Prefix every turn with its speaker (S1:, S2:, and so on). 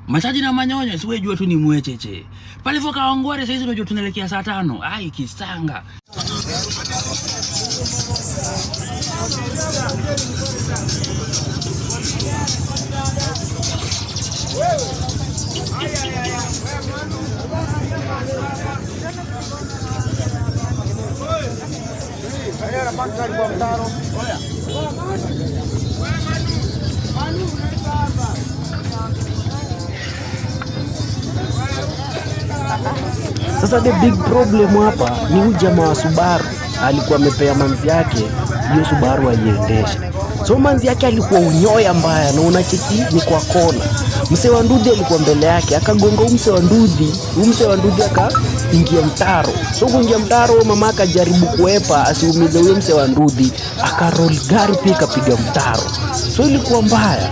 S1: Machaji na manyonyo siwe jua tu ni mwecheche. Pale voka Kawangware sasa hizi unajua tunaelekea saa 5. Ai kisanga.
S2: Sasa the big problem hapa ni huyu jamaa wa Subaru alikuwa amepea manzi yake hiyo Subaru aiendeshe. So manzi yake alikuwa unyoya mbaya na unacheki ni kwa kona. Mse wa Ndudhi alikuwa mbele yake akagonga mse wa Ndudhi akaingia mtaro. So kuingia mtaro mama akajaribu kuepa asiumize huyo mse wa Ndudhi, akaroll gari pia kapiga mtaro. So ilikuwa mbaya.